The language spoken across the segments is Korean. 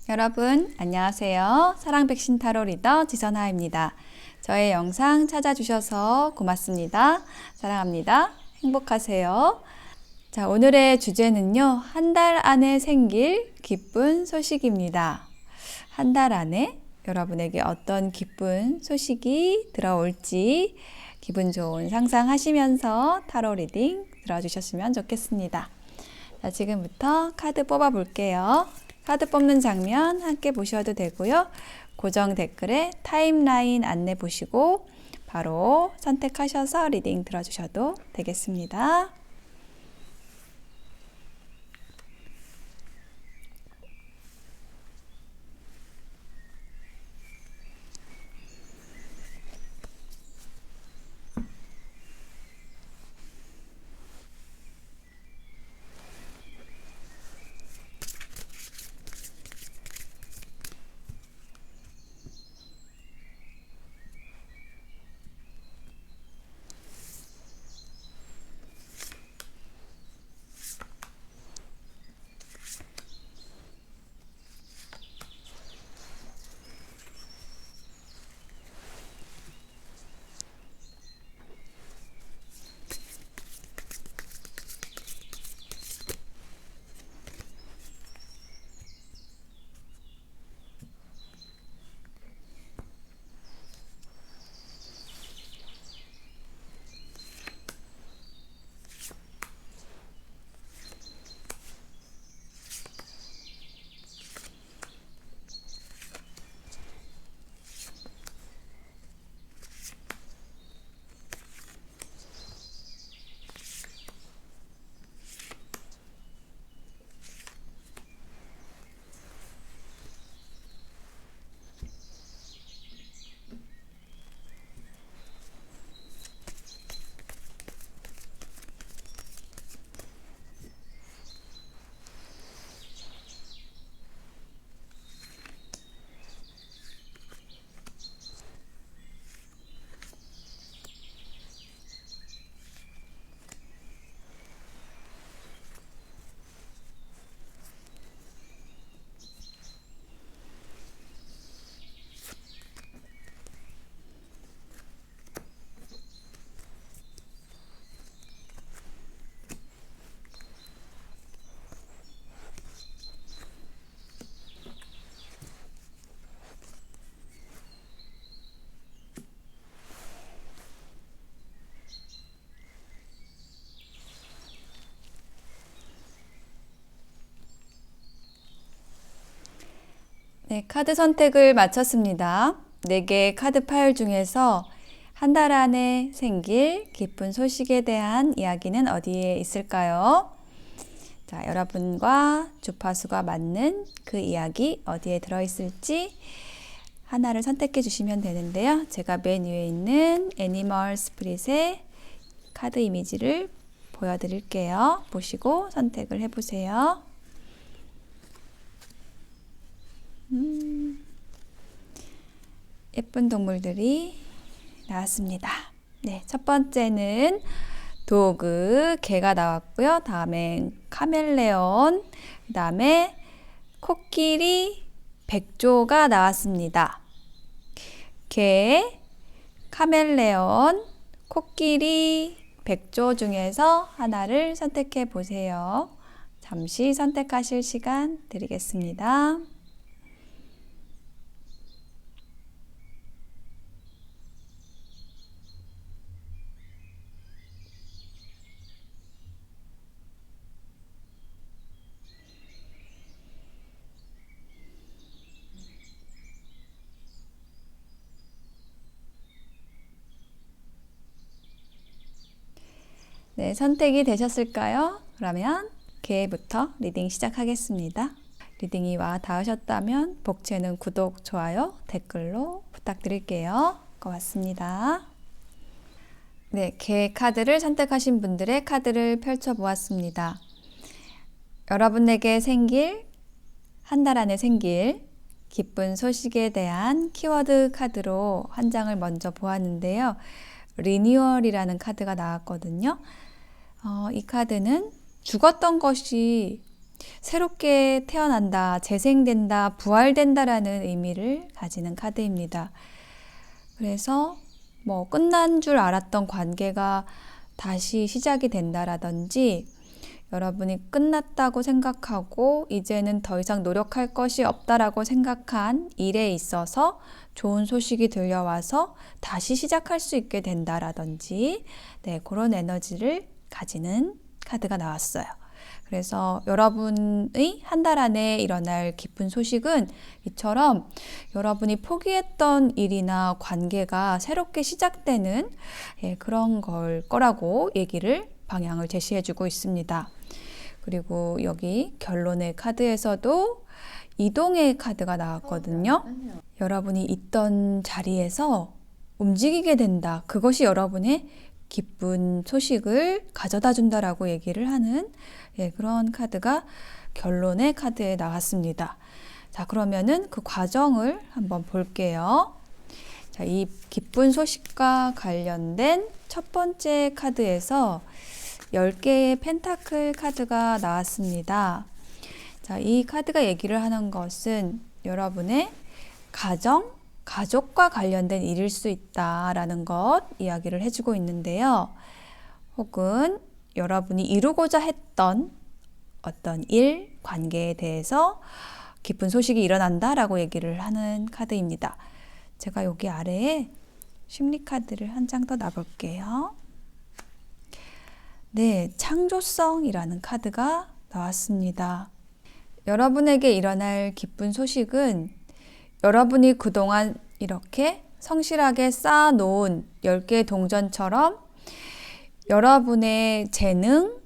여러분 안녕하세요. 사랑백신 타로 리더 지선아입니다. 저의 영상 찾아주셔서 고맙습니다. 사랑합니다. 행복하세요. 자, 오늘의 주제는요. 한 달 안에 생길 기쁜 소식입니다. 한 달 안에 여러분에게 어떤 기쁜 소식이 들어올지 기분 좋은 상상하시면서 타로 리딩 들어주셨으면 좋겠습니다. 자, 지금부터 카드 뽑아 볼게요. 카드 뽑는 장면 함께 보셔도 되고요. 고정 댓글에 타임라인 안내 보시고 바로 선택하셔서 리딩 들어주셔도 되겠습니다. 네, 카드 선택을 마쳤습니다. 4개의 카드 파일 중에서 한 달 안에 생길 기쁜 소식에 대한 이야기는 어디에 있을까요? 자, 여러분과 주파수가 맞는 그 이야기 어디에 들어있을지 하나를 선택해 주시면 되는데요. 제가 맨 위에 있는 애니멀 스프릿의 카드 이미지를 보여드릴게요. 보시고 선택을 해보세요. 예쁜 동물들이 나왔습니다. 네, 첫 번째는 도그, 개가 나왔고요. 다음엔 카멜레온, 그 다음에 코끼리, 백조가 나왔습니다. 개, 카멜레온, 코끼리, 백조 중에서 하나를 선택해 보세요. 잠시 선택하실 시간 드리겠습니다. 네, 선택이 되셨을까요? 그러면 개부터 리딩 시작하겠습니다. 리딩이 와 닿으셨다면 복채는 구독, 좋아요, 댓글로 부탁드릴게요. 고맙습니다. 네, 개 카드를 선택하신 분들의 카드를 펼쳐보았습니다. 여러분에게 생길, 한 달 안에 생길 기쁜 소식에 대한 키워드 카드로 한 장을 먼저 보았는데요. 리뉴얼이라는 카드가 나왔거든요. 이 카드는 죽었던 것이 새롭게 태어난다, 재생된다, 부활된다라는 의미를 가지는 카드입니다. 그래서 뭐 끝난 줄 알았던 관계가 다시 시작이 된다라든지 여러분이 끝났다고 생각하고 이제는 더 이상 노력할 것이 없다라고 생각한 일에 있어서 좋은 소식이 들려와서 다시 시작할 수 있게 된다라든지 네, 그런 에너지를 가지는 카드가 나왔어요. 그래서 여러분의 한 달 안에 일어날 기쁜 소식은 이처럼 여러분이 포기했던 일이나 관계가 새롭게 시작되는 그런 걸 거라고 방향을 제시해주고 있습니다. 그리고 여기 결론의 카드에서도 이동의 카드가 나왔거든요. 여러분이 있던 자리에서 움직이게 된다. 그것이 여러분의 기쁜 소식을 가져다 준다라고 얘기를 하는 그런 카드가 결론의 카드에 나왔습니다. 자, 그러면은 그 과정을 한번 볼게요. 자, 이 기쁜 소식과 관련된 첫 번째 카드에서 10개의 펜타클 카드가 나왔습니다. 자, 이 카드가 얘기를 하는 것은 여러분의 가족과 관련된 일일 수 있다라는 것 이야기를 해주고 있는데요. 혹은 여러분이 이루고자 했던 어떤 일, 관계에 대해서 기쁜 소식이 일어난다라고 얘기를 하는 카드입니다. 제가 여기 아래에 심리 카드를 한 장 더 놔볼게요. 네, 창조성이라는 카드가 나왔습니다. 여러분에게 일어날 기쁜 소식은 여러분이 그동안 이렇게 성실하게 쌓아놓은 10개의 동전처럼 여러분의 재능,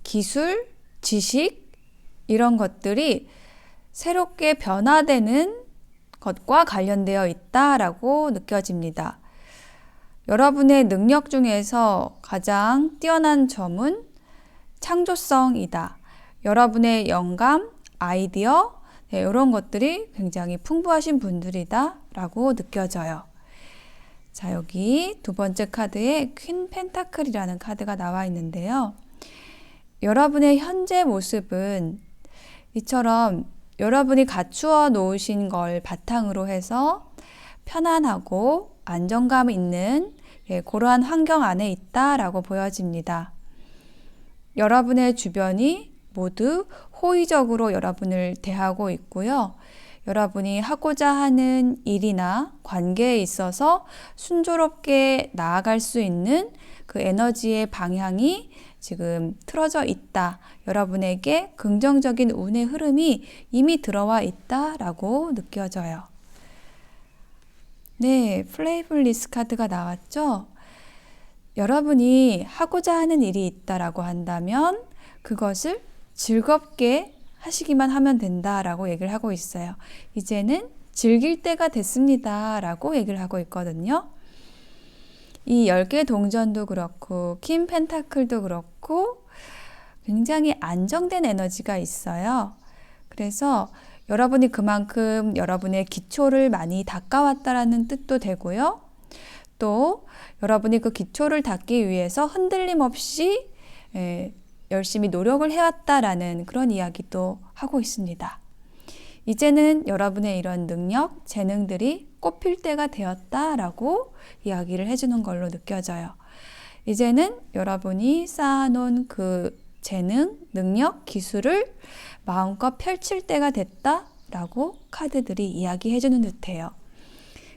기술, 지식 이런 것들이 새롭게 변화되는 것과 관련되어 있다라고 느껴집니다. 여러분의 능력 중에서 가장 뛰어난 점은 창조성이다. 여러분의 영감, 아이디어, 이런 것들이 굉장히 풍부하신 분들이다 라고 느껴져요. 자, 여기 두 번째 카드에 퀸 펜타클이라는 카드가 나와 있는데요. 여러분의 현재 모습은 이처럼 여러분이 갖추어 놓으신 걸 바탕으로 해서 편안하고 안정감 있는 그러한 환경 안에 있다라고 보여집니다. 여러분의 주변이 모두 호의적으로 여러분을 대하고 있고요. 여러분이 하고자 하는 일이나 관계에 있어서 순조롭게 나아갈 수 있는 그 에너지의 방향이 지금 틀어져 있다. 여러분에게 긍정적인 운의 흐름이 이미 들어와 있다라고 느껴져요. 네, 플레이블리스 카드가 나왔죠? 여러분이 하고자 하는 일이 있다라고 한다면 그것을 즐겁게 하시기만 하면 된다라고 얘기를 하고 있어요. 이제는 즐길 때가 됐습니다 라고 얘기를 하고 있거든요. 이 10개 동전도 그렇고 퀸 펜타클도 그렇고 굉장히 안정된 에너지가 있어요. 그래서 여러분이 그만큼 여러분의 기초를 많이 닦아왔다라는 뜻도 되고요. 또 여러분이 그 기초를 닦기 위해서 흔들림 없이 열심히 노력을 해왔다라는 그런 이야기도 하고 있습니다. 이제는 여러분의 이런 능력, 재능들이 꽃필 때가 되었다라고 이야기를 해주는 걸로 느껴져요. 이제는 여러분이 쌓아놓은 그 재능, 능력, 기술을 마음껏 펼칠 때가 됐다라고 카드들이 이야기해주는 듯해요.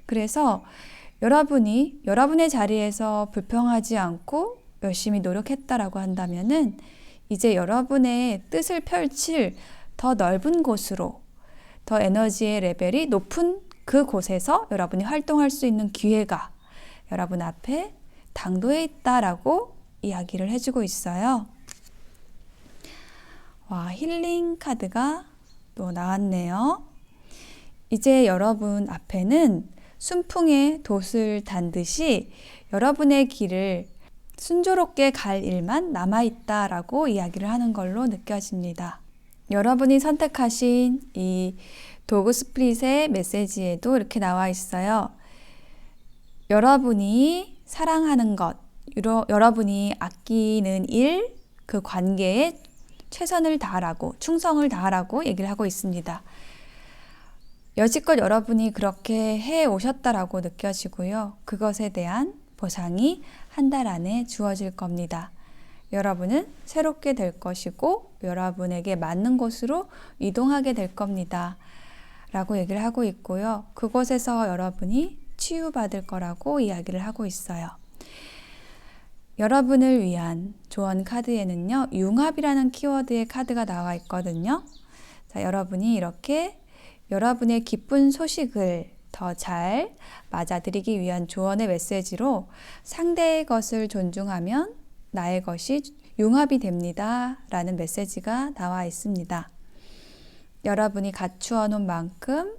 그래서 여러분이 여러분의 자리에서 불평하지 않고 열심히 노력했다라고 한다면은 이제 여러분의 뜻을 펼칠 더 넓은 곳으로 더 에너지의 레벨이 높은 그곳에서 여러분이 활동할 수 있는 기회가 여러분 앞에 당도해 있다라고 이야기를 해주고 있어요. 와, 힐링 카드가 또 나왔네요. 이제 여러분 앞에는 순풍에 돛을 단 듯이 여러분의 길을 순조롭게 갈 일만 남아있다라고 이야기를 하는 걸로 느껴집니다. 여러분이 선택하신 이 도그 스플릿의 메시지에도 이렇게 나와 있어요. 여러분이 사랑하는 것, 여러분이 아끼는 일, 그 관계에 최선을 다하라고, 충성을 다하라고 얘기를 하고 있습니다. 여지껏 여러분이 그렇게 해 오셨다라고 느껴지고요. 그것에 대한 보상이 한 달 안에 주어질 겁니다. 여러분은 새롭게 될 것이고 여러분에게 맞는 곳으로 이동하게 될 겁니다. 라고 얘기를 하고 있고요. 그곳에서 여러분이 치유받을 거라고 이야기를 하고 있어요. 여러분을 위한 조언 카드에는요, 융합이라는 키워드의 카드가 나와 있거든요. 자, 여러분이 이렇게 여러분의 기쁜 소식을 더 잘 맞아들이기 위한 조언의 메시지로 상대의 것을 존중하면 나의 것이 융합이 됩니다. 라는 메시지가 나와 있습니다. 여러분이 갖추어 놓은 만큼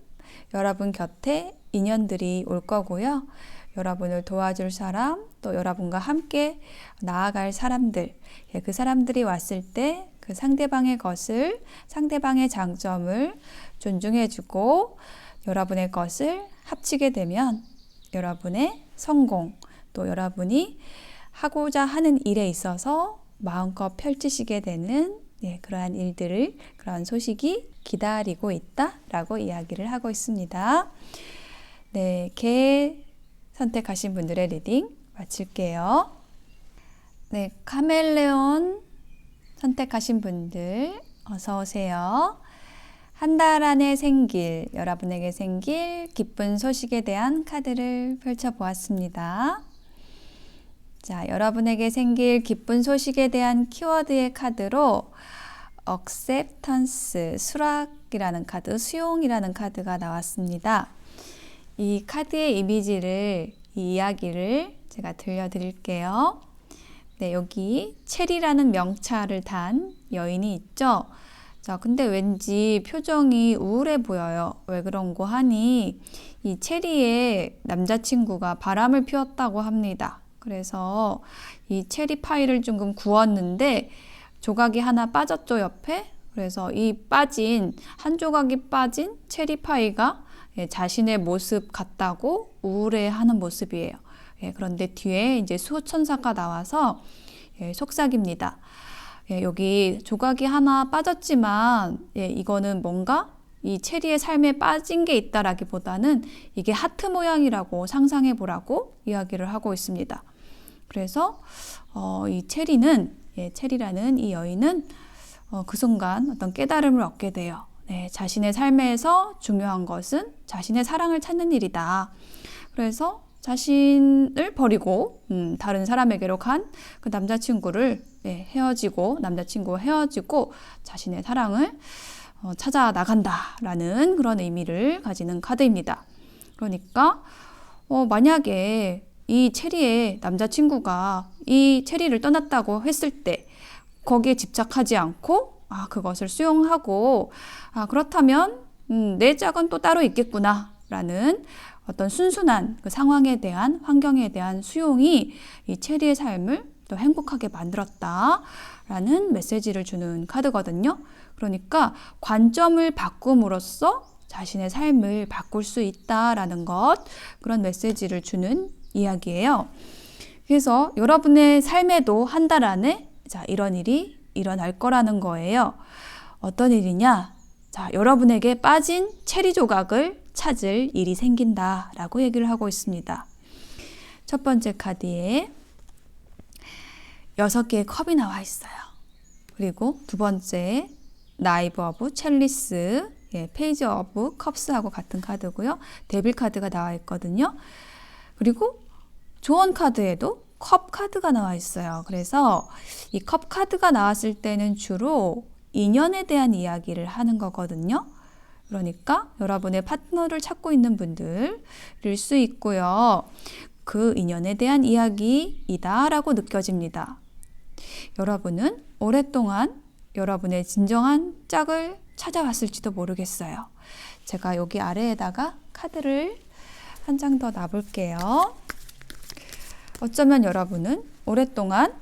여러분 곁에 인연들이 올 거고요. 여러분을 도와줄 사람, 또 여러분과 함께 나아갈 사람들, 그 사람들이 왔을 때 그 상대방의 것을, 상대방의 장점을 존중해주고 여러분의 것을 합치게 되면 여러분의 성공, 또 여러분이 하고자 하는 일에 있어서 마음껏 펼치시게 되는 그러한 일들을, 그런 소식이 기다리고 있다라고 이야기를 하고 있습니다. 네, 개 선택하신 분들의 리딩 마칠게요. 네, 카멜레온 선택하신 분들 어서 오세요. 한 달 안에 생길, 여러분에게 생길 기쁜 소식에 대한 카드를 펼쳐보았습니다. 자, 여러분에게 생길 기쁜 소식에 대한 키워드의 카드로 acceptance, 수락이라는 카드, 수용이라는 카드가 나왔습니다. 이 카드의 이미지를, 이 이야기를 제가 들려드릴게요. 네, 여기 체리라는 명찰을 단 여인이 있죠. 자, 근데 왠지 표정이 우울해 보여요. 왜 그런고 하니 이 체리의 남자친구가 바람을 피웠다고 합니다. 그래서 이 체리 파이를 조금 구웠는데 조각이 하나 빠졌죠, 옆에. 그래서 이 빠진, 한 조각이 빠진 체리 파이가 자신의 모습 같다고 우울해하는 모습이에요. 그런데 뒤에 이제 수호천사가 나와서 속삭입니다. 여기 조각이 하나 빠졌지만 이거는 뭔가 이 체리의 삶에 빠진 게 있다라기보다는 이게 하트 모양이라고 상상해 보라고 이야기를 하고 있습니다. 그래서 이 체리라는 이 여인은 그 순간 어떤 깨달음을 얻게 돼요. 네, 자신의 삶에서 중요한 것은 자신의 사랑을 찾는 일이다. 그래서 자신을 버리고 다른 사람에게로 간 그 남자친구를 남자친구와 헤어지고 자신의 사랑을 찾아 나간다라는 그런 의미를 가지는 카드입니다. 그러니까 만약에 이 체리의 남자친구가 이 체리를 떠났다고 했을 때 거기에 집착하지 않고 그것을 수용하고 그렇다면 내 짝은 또 따로 있겠구나 라는 어떤 순순한 그 상황에 대한, 환경에 대한 수용이 이 체리의 삶을 또 행복하게 만들었다라는 메시지를 주는 카드거든요. 그러니까 관점을 바꿈으로써 자신의 삶을 바꿀 수 있다라는 것, 그런 메시지를 주는 이야기예요. 그래서 여러분의 삶에도 한 달 안에 이런 일이 일어날 거라는 거예요. 어떤 일이냐? 자, 여러분에게 빠진 체리 조각을 찾을 일이 생긴다라고 얘기를 하고 있습니다. 첫 번째 카드에 6개의 컵이 나와 있어요. 그리고 두 번째 나이브 오브 첼리스, 페이지 오브 컵스하고 같은 카드고요. 데빌 카드가 나와 있거든요. 그리고 조언 카드에도 컵 카드가 나와 있어요. 그래서 이 컵 카드가 나왔을 때는 주로 인연에 대한 이야기를 하는 거거든요. 그러니까 여러분의 파트너를 찾고 있는 분들일 수 있고요. 그 인연에 대한 이야기이다 라고 느껴집니다. 여러분은 오랫동안 여러분의 진정한 짝을 찾아왔을지도 모르겠어요. 제가 여기 아래에다가 카드를 한 장 더 놔볼게요. 어쩌면 여러분은 오랫동안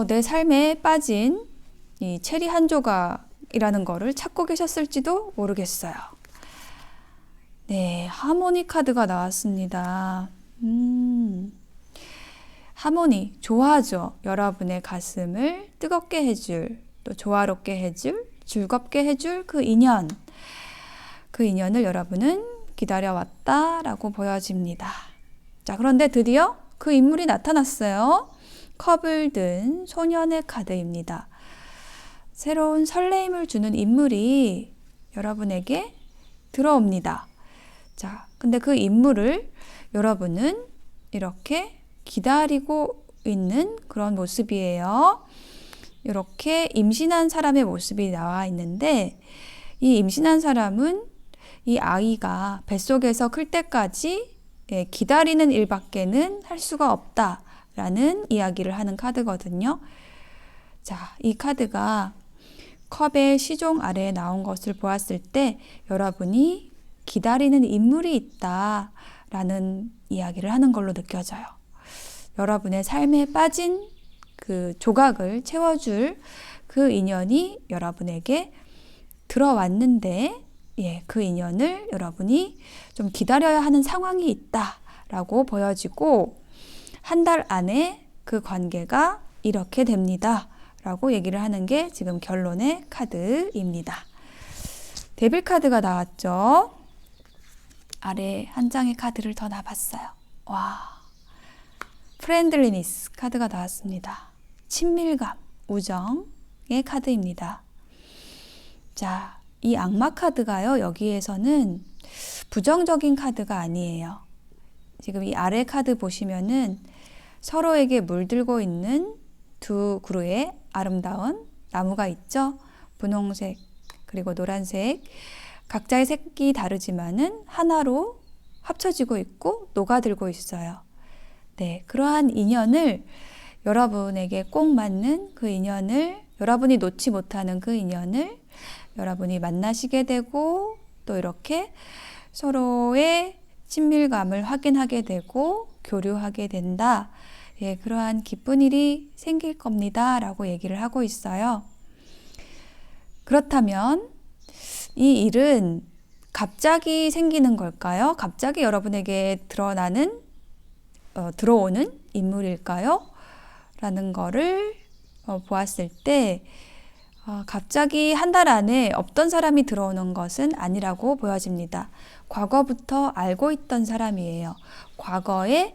내 삶에 빠진 이 체리 한 조각이라는 거를 찾고 계셨을지도 모르겠어요. 네, 하모니 카드가 나왔습니다. 하모니, 좋아하죠. 여러분의 가슴을 뜨겁게 해줄 또 조화롭게 해줄, 즐겁게 해줄 그 인연. 그 인연을 여러분은 기다려왔다라고 보여집니다. 자, 그런데 드디어 그 인물이 나타났어요. 컵을 든 소년의 카드입니다. 새로운 설레임을 주는 인물이 여러분에게 들어옵니다. 자, 근데 그 인물을 여러분은 이렇게 기다리고 있는 그런 모습이에요. 이렇게 임신한 사람의 모습이 나와 있는데, 이 임신한 사람은 이 아이가 뱃속에서 클 때까지 기다리는 일밖에는 할 수가 없다라는 이야기를 하는 카드거든요. 자, 이 카드가 컵의 시종 아래에 나온 것을 보았을 때 여러분이 기다리는 인물이 있다라는 이야기를 하는 걸로 느껴져요. 여러분의 삶에 빠진 그 조각을 채워줄 그 인연이 여러분에게 들어왔는데, 그 인연을 여러분이 좀 기다려야 하는 상황이 있다라고 보여지고, 한 달 안에 그 관계가 이렇게 됩니다 라고 얘기를 하는 게 지금 결론의 카드입니다. 데빌 카드가 나왔죠. 아래 한 장의 카드를 더 놔봤어요. 와, 프렌들리니스 카드가 나왔습니다. 친밀감, 우정의 카드입니다. 자, 이 악마 카드가요, 여기에서는 부정적인 카드가 아니에요. 지금 이 아래 카드 보시면은 서로에게 물들고 있는 두 그루의 아름다운 나무가 있죠. 분홍색 그리고 노란색, 각자의 색이 다르지만은 하나로 합쳐지고 있고 녹아들고 있어요. 네, 그러한 인연을, 여러분에게 꼭 맞는 그 인연을, 여러분이 놓지 못하는 그 인연을 여러분이 만나시게 되고, 또 이렇게 서로의 친밀감을 확인하게 되고 교류하게 된다. 그러한 기쁜 일이 생길 겁니다 라고 얘기를 하고 있어요. 그렇다면 이 일은 갑자기 생기는 걸까요? 갑자기 여러분에게 들어오는 인물일까요? 라는 거를 보았을 때, 갑자기 한 달 안에 없던 사람이 들어오는 것은 아니라고 보여집니다. 과거부터 알고 있던 사람이에요. 과거에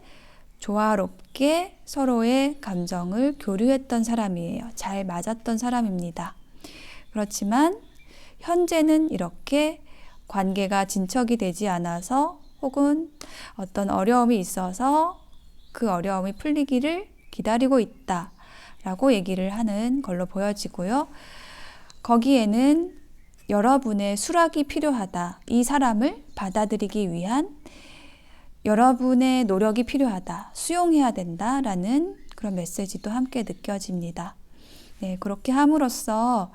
조화롭게 서로의 감정을 교류했던 사람이에요. 잘 맞았던 사람입니다. 그렇지만 현재는 이렇게 관계가 진척이 되지 않아서, 혹은 어떤 어려움이 있어서 그 어려움이 풀리기를 기다리고 있다라고 얘기를 하는 걸로 보여지고요. 거기에는 여러분의 수락이 필요하다. 이 사람을 받아들이기 위한 여러분의 노력이 필요하다. 수용해야 된다라는 그런 메시지도 함께 느껴집니다. 네, 그렇게 함으로써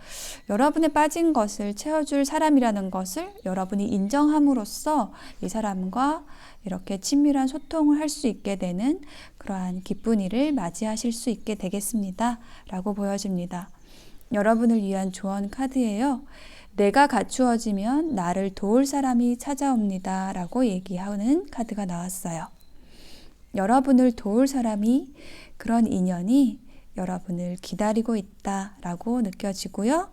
여러분의 빠진 것을 채워줄 사람이라는 것을 여러분이 인정함으로써 이 사람과 이렇게 친밀한 소통을 할 수 있게 되는 그러한 기쁜 일을 맞이하실 수 있게 되겠습니다 라고 보여집니다. 여러분을 위한 조언 카드예요. 내가 갖추어지면 나를 도울 사람이 찾아옵니다 라고 얘기하는 카드가 나왔어요. 여러분을 도울 사람이, 그런 인연이 여러분을 기다리고 있다라고 느껴지고요.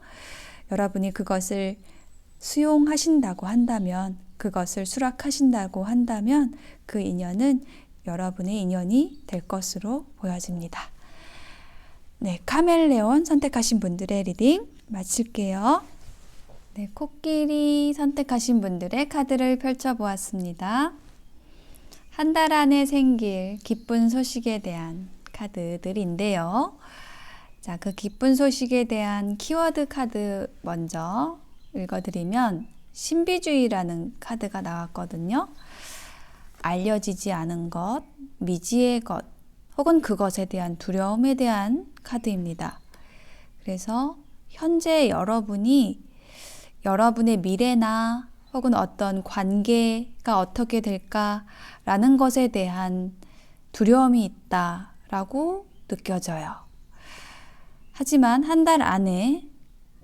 여러분이 그것을 수용하신다고 한다면, 그것을 수락하신다고 한다면 그 인연은 여러분의 인연이 될 것으로 보여집니다. 네, 카멜레온 선택하신 분들의 리딩 마칠게요. 네, 코끼리 선택하신 분들의 카드를 펼쳐보았습니다. 한 달 안에 생길 기쁜 소식에 대한 카드들인데요. 자, 그 기쁜 소식에 대한 키워드 카드 먼저 읽어드리면 신비주의라는 카드가 나왔거든요. 알려지지 않은 것, 미지의 것, 혹은 그것에 대한 두려움에 대한 카드입니다. 그래서 현재 여러분이 여러분의 미래나 혹은 어떤 관계가 어떻게 될까라는 것에 대한 두려움이 있다라고 느껴져요. 하지만 한 달 안에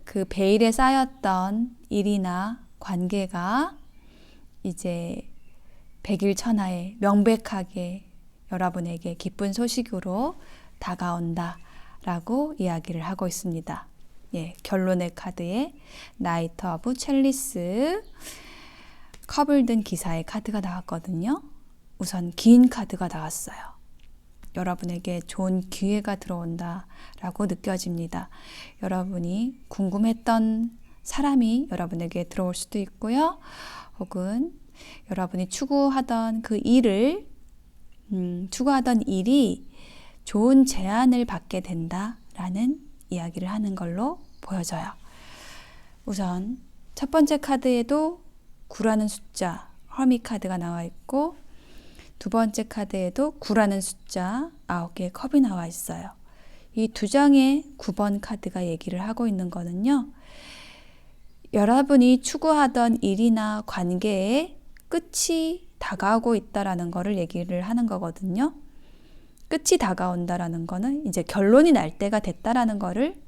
그 베일에 쌓였던 일이나 관계가 이제 백일천하에 명백하게 여러분에게 기쁜 소식으로 다가온다라고 이야기를 하고 있습니다. 결론의 카드에 나이트 오브 첼리스, 컵을 든 기사의 카드가 나왔거든요. 우선 긴 카드가 나왔어요. 여러분에게 좋은 기회가 들어온다 라고 느껴집니다. 여러분이 궁금했던 사람이 여러분에게 들어올 수도 있고요. 혹은 여러분이 추구하던 일이 좋은 제안을 받게 된다라는 이야기를 하는 걸로 보여져요. 우선 첫 번째 카드에도 9라는 숫자, 허밋 카드가 나와 있고, 두 번째 카드에도 9라는 숫자, 9개의 컵이 나와 있어요. 이 두 장의 9번 카드가 얘기를 하고 있는 거는요, 여러분이 추구하던 일이나 관계에 끝이 다가오고 있다라는 거를 얘기를 하는 거거든요. 끝이 다가온다라는 거는 이제 결론이 날 때가 됐다라는 거를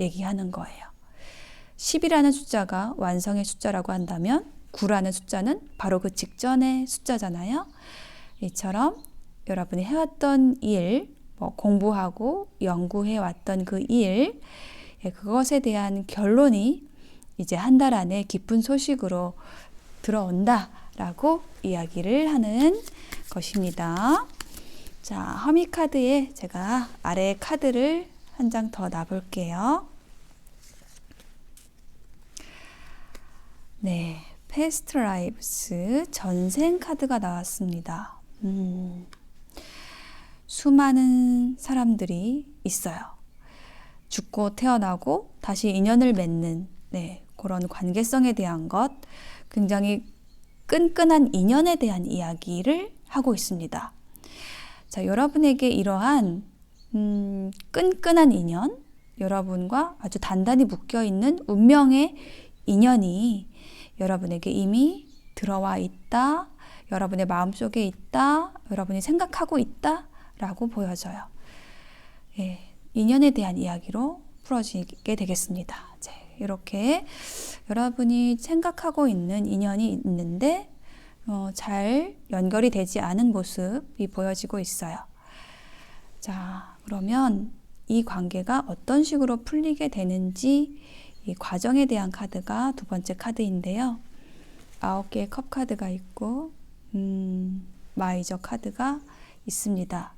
얘기하는 거예요. 10이라는 숫자가 완성의 숫자라고 한다면 9라는 숫자는 바로 그 직전의 숫자잖아요. 이처럼 여러분이 해왔던 일, 공부하고 연구해왔던 그 일, 그것에 대한 결론이 이제 한 달 안에 기쁜 소식으로 들어온다라고 이야기를 하는 것입니다. 자, 허밋 카드에 제가 아래 카드를 한 장 더 놔볼게요. 네, 패스트 라이브스 전생 카드가 나왔습니다. 수많은 사람들이 있어요. 죽고 태어나고 다시 인연을 맺는 그런 관계성에 대한 것, 굉장히 끈끈한 인연에 대한 이야기를 하고 있습니다. 자, 여러분에게 이러한 끈끈한 인연, 여러분과 아주 단단히 묶여있는 운명의 인연이 여러분에게 이미 들어와 있다, 여러분의 마음속에 있다, 여러분이 생각하고 있다라고 보여져요. 인연에 대한 이야기로 풀어지게 되겠습니다. 이렇게 여러분이 생각하고 있는 인연이 있는데 잘 연결이 되지 않은 모습이 보여지고 있어요. 자, 그러면 이 관계가 어떤 식으로 풀리게 되는지 이 과정에 대한 카드가 두 번째 카드인데요. 9개의 컵 카드가 있고 마이저 카드가 있습니다.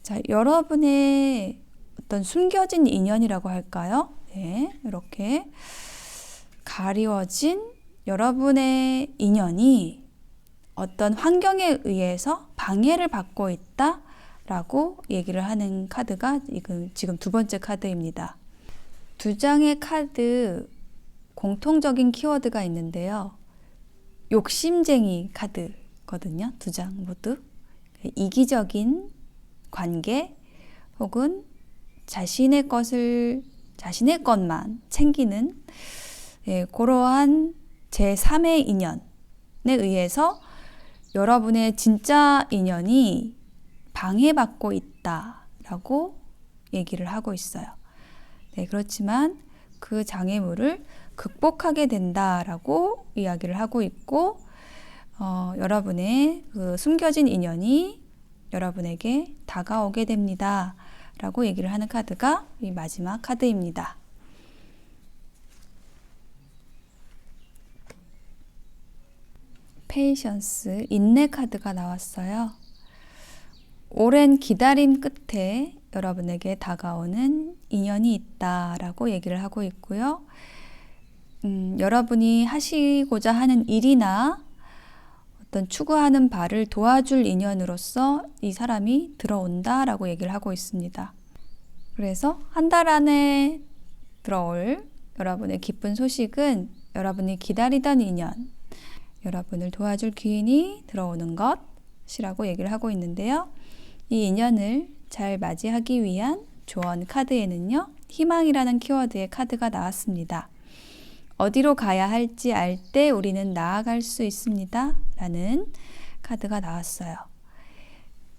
자, 여러분의 어떤 숨겨진 인연이라고 할까요? 이렇게 가리워진 여러분의 인연이 어떤 환경에 의해서 방해를 받고 있다라고 얘기를 하는 카드가 지금 두 번째 카드입니다. 두 장의 카드 공통적인 키워드가 있는데요. 욕심쟁이 카드거든요. 두 장 모두. 이기적인 관계 혹은 자신의 것만 챙기는 그러한 제3의 인연에 의해서 여러분의 진짜 인연이 방해받고 있다라고 얘기를 하고 있어요. 그렇지만 그 장애물을 극복하게 된다라고 이야기를 하고 있고, 여러분의 그 숨겨진 인연이 여러분에게 다가오게 됩니다 라고 얘기를 하는 카드가 이 마지막 카드입니다. 페이션스, 인내 카드가 나왔어요. 오랜 기다림 끝에 여러분에게 다가오는 인연이 있다라고 얘기를 하고 있고요. 여러분이 하시고자 하는 일이나 어떤 추구하는 바를 도와줄 인연으로서 이 사람이 들어온다라고 얘기를 하고 있습니다. 그래서 한 달 안에 들어올 여러분의 기쁜 소식은 여러분이 기다리던 인연, 여러분을 도와줄 귀인이 들어오는 것이라고 얘기를 하고 있는데요. 이 인연을 잘 맞이하기 위한 조언 카드에는요, 희망이라는 키워드의 카드가 나왔습니다. 어디로 가야 할지 알 때 우리는 나아갈 수 있습니다 라는 카드가 나왔어요.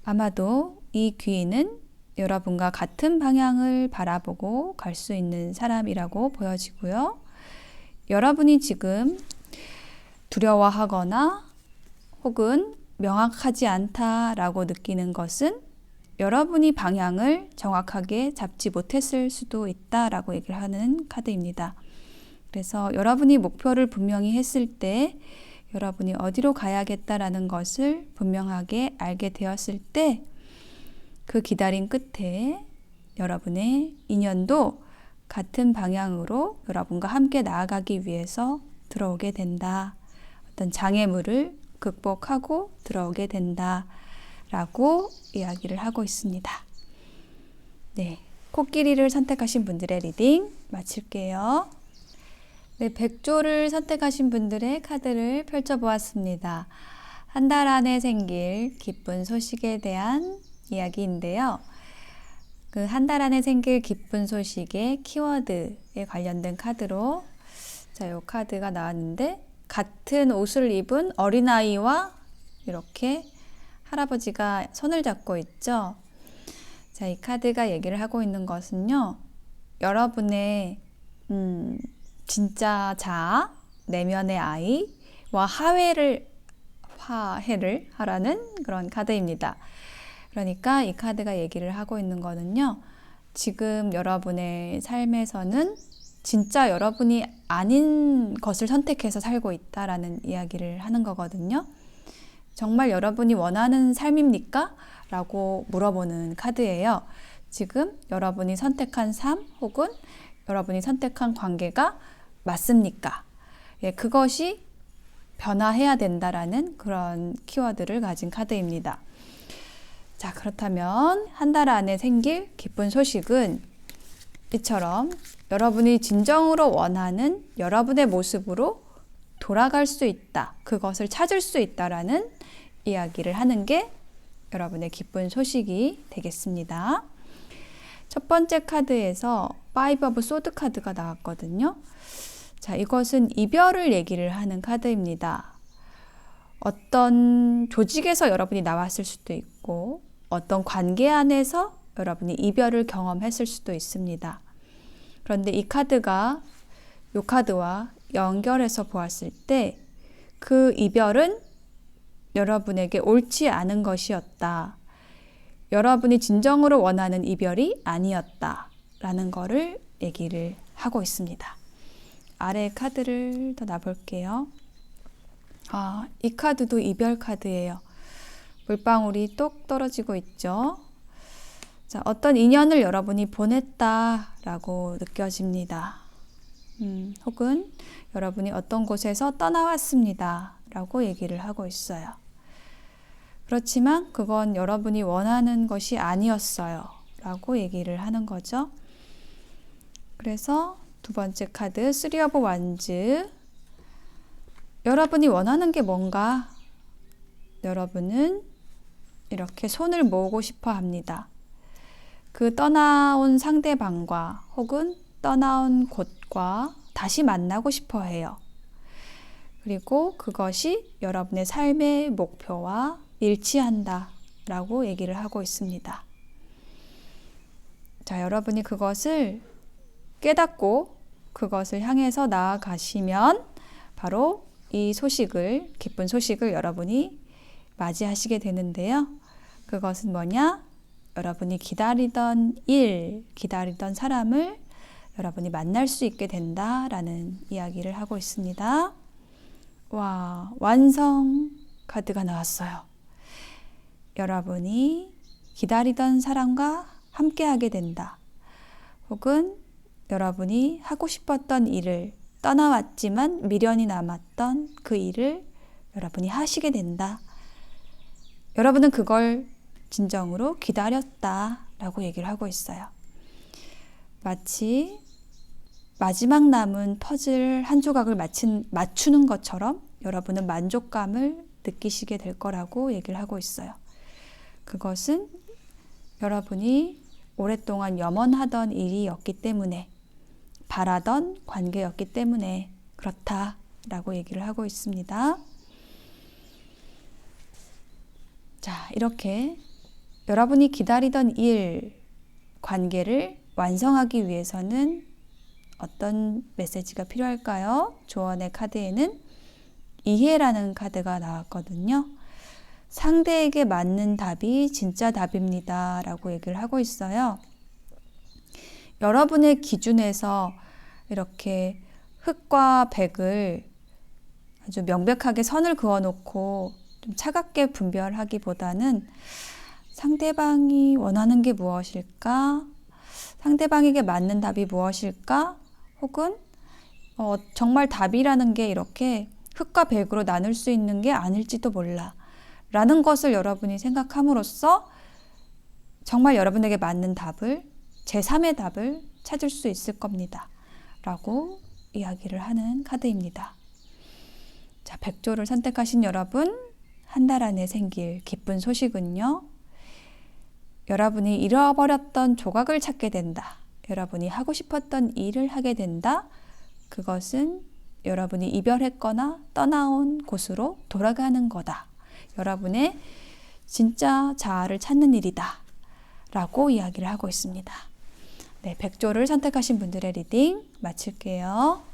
아마도 이 귀인은 여러분과 같은 방향을 바라보고 갈 수 있는 사람이라고 보여지고요. 여러분이 지금 두려워하거나 혹은 명확하지 않다라고 느끼는 것은 여러분이 방향을 정확하게 잡지 못했을 수도 있다라고 얘기를 하는 카드입니다. 그래서 여러분이 목표를 분명히 했을 때 여러분이 어디로 가야겠다라는 것을 분명하게 알게 되었을 때 그 기다림 끝에 여러분의 인연도 같은 방향으로 여러분과 함께 나아가기 위해서 들어오게 된다. 어떤 장애물을 극복하고 들어오게 된다. 라고 이야기를 하고 있습니다. 네, 코끼리를 선택하신 분들의 리딩 마칠게요. 네, 백조를 선택하신 분들의 카드를 펼쳐보았습니다. 한 달 안에 생길 기쁜 소식에 대한 이야기인데요. 그 한 달 안에 생길 기쁜 소식의 키워드에 관련된 카드로 자, 요 카드가 나왔는데 같은 옷을 입은 어린아이와 이렇게 할아버지가 손을 잡고 있죠. 자, 이 카드가 얘기를 하고 있는 것은요. 여러분의 진짜 자아, 내면의 아이와 화해를 하라는 그런 카드입니다. 그러니까 이 카드가 얘기를 하고 있는 거는요. 지금 여러분의 삶에서는 진짜 여러분이 아닌 것을 선택해서 살고 있다라는 이야기를 하는 거거든요. 정말 여러분이 원하는 삶입니까? 라고 물어보는 카드예요. 지금 여러분이 선택한 삶 혹은 여러분이 선택한 관계가 맞습니까? 예, 그것이 변화해야 된다라는 그런 키워드를 가진 카드입니다. 자, 그렇다면 한 달 안에 생길 기쁜 소식은 이처럼 여러분이 진정으로 원하는 여러분의 모습으로 돌아갈 수 있다. 그것을 찾을 수 있다라는 이야기를 하는 게 여러분의 기쁜 소식이 되겠습니다. 첫 번째 카드에서 파이브 오브 소드 카드가 나왔거든요. 자, 이것은 이별을 얘기를 하는 카드입니다. 어떤 조직에서 여러분이 나왔을 수도 있고 어떤 관계 안에서 여러분이 이별을 경험했을 수도 있습니다. 그런데 이 카드가 이 카드와 연결해서 보았을 때 그 이별은 여러분에게 옳지 않은 것이었다. 여러분이 진정으로 원하는 이별이 아니었다. 라는 거를 얘기를 하고 있습니다. 아래 카드를 더 놔볼게요. 이 카드도 이별 카드예요. 물방울이 똑 떨어지고 있죠. 자, 어떤 인연을 여러분이 보냈다라고 느껴집니다. 혹은 여러분이 어떤 곳에서 떠나왔습니다. 라고 얘기를 하고 있어요. 그렇지만 그건 여러분이 원하는 것이 아니었어요. 라고 얘기를 하는 거죠. 그래서 두 번째 카드, 쓰리 오브 완즈. 여러분이 원하는 게 뭔가? 여러분은 이렇게 손을 모으고 싶어 합니다. 그 떠나온 상대방과 혹은 떠나온 곳과 다시 만나고 싶어 해요. 그리고 그것이 여러분의 삶의 목표와 일치한다 라고 얘기를 하고 있습니다. 자, 여러분이 그것을 깨닫고 그것을 향해서 나아가시면 바로 이 소식을, 기쁜 소식을 여러분이 맞이하시게 되는데요. 그것은 뭐냐? 여러분이 기다리던 일, 기다리던 사람을 여러분이 만날 수 있게 된다라는 이야기를 하고 있습니다. 와, 완성 카드가 나왔어요. 여러분이 기다리던 사람과 함께하게 된다. 혹은 여러분이 하고 싶었던 일을 떠나왔지만 미련이 남았던 그 일을 여러분이 하시게 된다. 여러분은 그걸 진정으로 기다렸다라고 얘기를 하고 있어요. 마치 마지막 남은 퍼즐 한 조각을 맞추는 것처럼 여러분은 만족감을 느끼시게 될 거라고 얘기를 하고 있어요. 그것은 여러분이 오랫동안 염원하던 일이었기 때문에, 바라던 관계였기 때문에 그렇다라고 얘기를 하고 있습니다. 자, 이렇게 여러분이 기다리던 일, 관계를 완성하기 위해서는 어떤 메시지가 필요할까요? 조언의 카드에는 이해라는 카드가 나왔거든요. 상대에게 맞는 답이 진짜 답입니다. 라고 얘기를 하고 있어요. 여러분의 기준에서 이렇게 흑과 백을 아주 명백하게 선을 그어놓고 좀 차갑게 분별하기보다는 상대방이 원하는 게 무엇일까? 상대방에게 맞는 답이 무엇일까? 혹은 정말 답이라는 게 이렇게 흑과 백으로 나눌 수 있는 게 아닐지도 몰라. 라는 것을 여러분이 생각함으로써 정말 여러분에게 맞는 답을, 제3의 답을 찾을 수 있을 겁니다. 라고 이야기를 하는 카드입니다. 자, 백조를 선택하신 여러분, 한 달 안에 생길 기쁜 소식은요. 여러분이 잃어버렸던 조각을 찾게 된다. 여러분이 하고 싶었던 일을 하게 된다. 그것은 여러분이 이별했거나 떠나온 곳으로 돌아가는 거다. 여러분의 진짜 자아를 찾는 일이다. 라고 이야기를 하고 있습니다. 네, 백조를 선택하신 분들의 리딩 마칠게요.